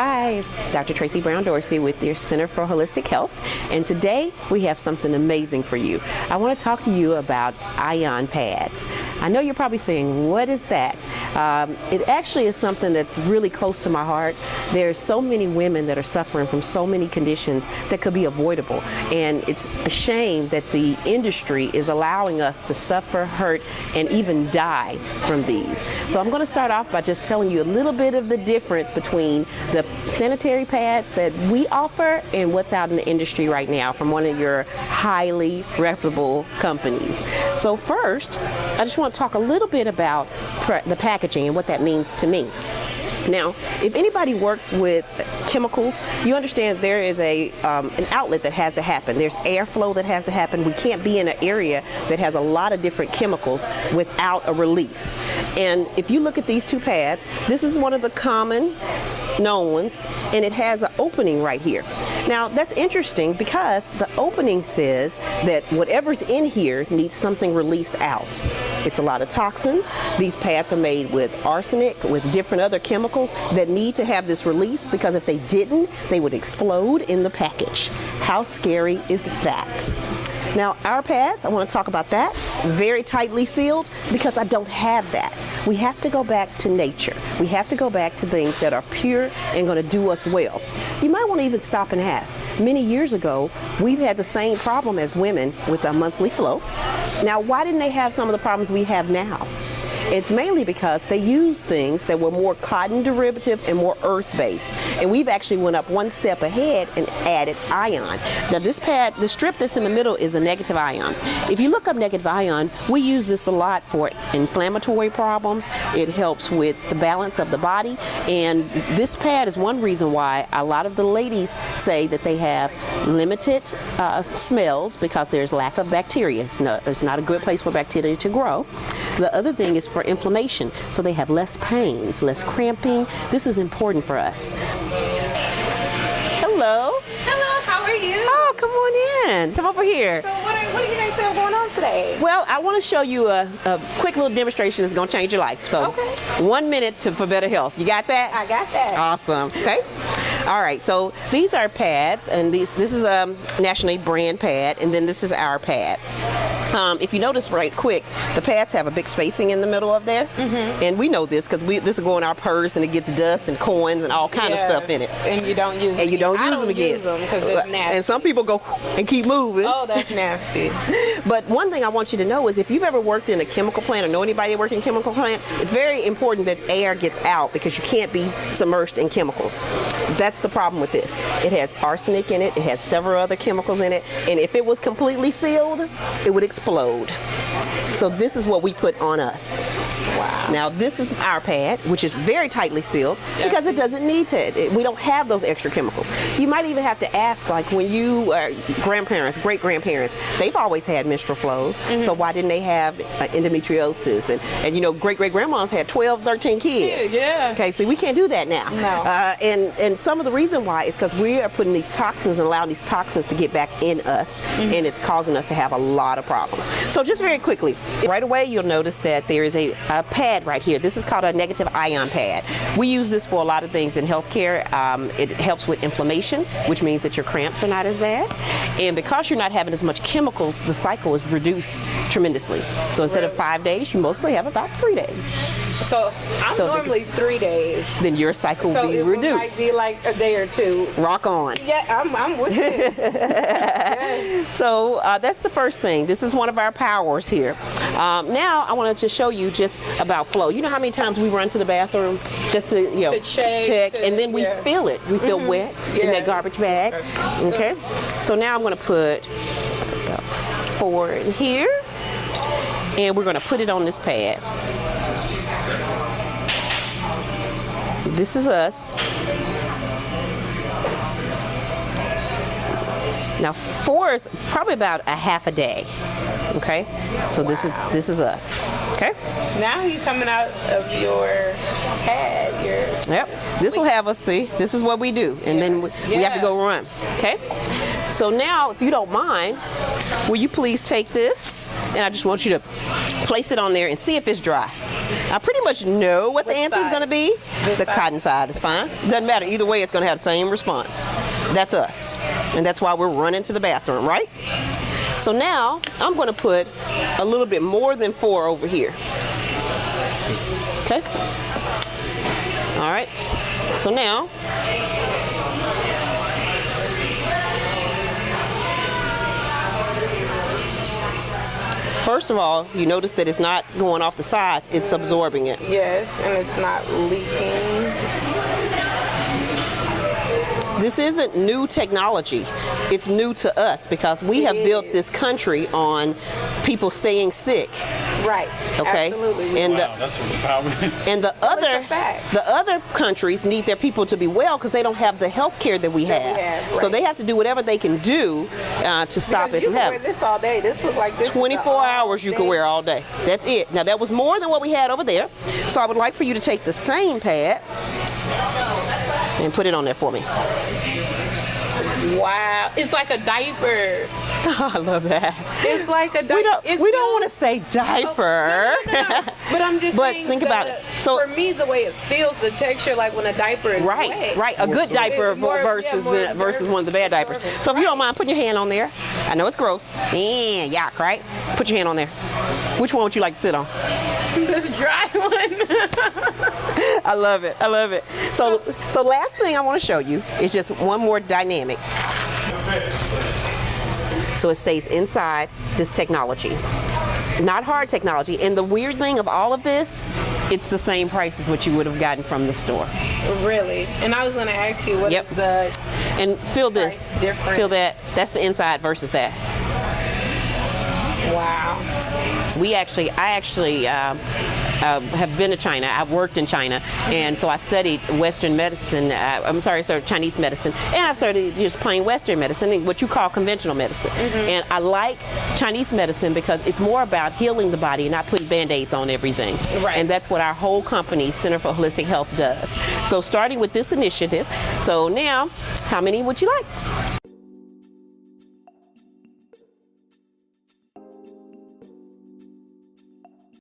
Hi, it's Dr. Tracy Brown Dorsey with your Center for Holistic Health, and today we have something amazing for you. I want to talk to you about ion pads. I know you're probably saying, what is that? It actually is something that's really close to my heart. There's so many women that are suffering from so many conditions that could be avoidable, and it's a shame that the industry is allowing us to suffer, hurt, and even die from these. So I'm going to start off by just telling you a little bit of the difference between the sanitary pads that we offer and what's out in the industry right now from one of your highly reputable companies. So first, I just want to talk a little bit about the packaging and what that means to me. Now, if anybody works with chemicals, you understand there is an outlet that has to happen. There's airflow that has to happen. We can't be in an area that has a lot of different chemicals without a release. And if you look at these two pads, this is one of the common known ones, and it has an opening right here. Now, that's interesting because the opening says that whatever's in here needs something released out. It's a lot of toxins. These pads are made with arsenic, with different other chemicals that need to have this release, because if they didn't, they would explode in the package. How scary is that? Now, our pads, I want to talk about that, very tightly sealed, because I don't have that. We have to go back to nature. We have to go back to things that are pure and going to do us well. You might want to even stop and ask. Many years ago, we've had the same problem as women with a monthly flow. Now, why didn't they have some of the problems we have now? It's mainly because they used things that were more cotton derivative and more earth-based. And we've actually went up one step ahead and added ion. Now this pad, the strip that's in the middle is a negative ion. If you look up negative ion, we use this a lot for inflammatory problems. It helps with the balance of the body. And this pad is one reason why a lot of the ladies say that they have limited smells, because there's lack of bacteria. It's not a good place for bacteria to grow. The other thing is for inflammation, so they have less pains, less cramping. This is important for us. Hello. Hello, how are you? Oh, come on in. Come over here. So what do you guys have going on today? Well, I want to show you a quick little demonstration that's going to change your life. So, okay. 1 minute for better health. You got that? I got that. Awesome. Okay. All right, so these are pads, and this is a nationally brand pad, and then this is our pad. If you notice right quick, the pads have a big spacing in the middle of there, and we know this because this will go in our purse, and it gets dust and coins and all kind of stuff in it. And you don't use them. And you don't use them again. Because it's nasty. And some people go and keep moving. Oh, that's nasty. But one thing I want you to know is if you've ever worked in a chemical plant or know anybody that worked in a chemical plant, it's very important that air gets out, because you can't be submerged in chemicals. That's the problem with this. It has arsenic in it. It has several other chemicals in it. And if it was completely sealed, it would explode. So this is what we put on us. Wow. Now this is our pad, which is very tightly sealed because it doesn't need to. We don't have those extra chemicals. You might even have to ask, like when you are grandparents, great-grandparents, they've always had menstrual flows. So why didn't they have endometriosis? And you know, great-great-grandmas had 12, 13 kids. Yeah. Okay, so we can't do that now. No. And some of the reason why is because we are putting these toxins and allowing these toxins to get back in us, and it's causing us to have a lot of problems. So just very quickly, right away you'll notice that there is a pad right here. This is called a negative ion pad. We use this for a lot of things in healthcare. It helps with inflammation, which means that your cramps are not as bad. And because you're not having as much chemicals, the cycle is reduced tremendously. So instead of 5 days, you mostly have about 3 days. So I'm normally 3 days. Then your cycle will be reduced. So it might be like a day or two. Rock on. Yeah, I'm with you. Yes. So that's the first thing. This is one of our powers here. Now I wanted to show you just about flow. You know how many times we run to the bathroom just to, you know, to check, and then we feel it. We feel wet in that garbage bag. Okay. So now I'm going to put about 4 in here, and we're going to put it on this pad. This is us. Now 4 is probably about a half a day. Okay, so this is us. Okay. Now you're coming out of your pad. Yep. This will have us see. This is what we do, and then we have to go run. Okay. So now, if you don't mind, will you please take this, and I just want you to place it on there and see if it's dry. I pretty much know what the Which answer is side? going to be. This The side? cotton side is fine. Doesn't matter. Either way, it's going to have the same response. That's us. And that's why we're running to the bathroom, right? So now I'm going to put a little bit more than 4 over here. Okay. All right. So now first of all, you notice that it's not going off the sides, it's absorbing it. Yes, and it's not leaking. This isn't new technology. It's new to us because we have built this country on people staying sick. Right. Okay. Absolutely. And Wow, that's what the power. and the a fact. other countries need their people to be well because they don't have the health care that we have. So right. they have to do whatever they can do to stop it you from can wear happening. this all day. This looks like this. 24 hours you can wear all day. That's it. Now that was more than what we had over there. So I would like for you to take the same pad and put it on there for me. Wow, it's like a diaper. I love that. It's like a diaper. We don't want to say diaper. No. But I'm just But saying. think about it. So for me, the way it feels, the texture, like when a diaper is Right, wet. right. A good diaper More- versus yeah, more versus one of the bad diapers. absorbent. So if you don't mind putting your hand on there, I know it's gross. Yuck, right? Put your hand on there. Which one would you like to sit on? This dry one. I love it. I love it. So last thing I want to show you is just one more dynamic. So it stays inside this technology. Not hard technology. And the weird thing of all of this, it's the same price as what you would have gotten from the store. Really? And I was going to ask you what Yep. is the And feel this. Price difference. Feel that. That's the inside versus that. wow. I actually have been to China. I've worked in China, and so I studied Western medicine. Chinese medicine, and I've studied just plain Western medicine, what you call conventional medicine. And I like Chinese medicine because it's more about healing the body and not putting Band-Aids on everything. Right. And that's what our whole company, Center for Holistic Health, does. So starting with this initiative. So now, how many would you like?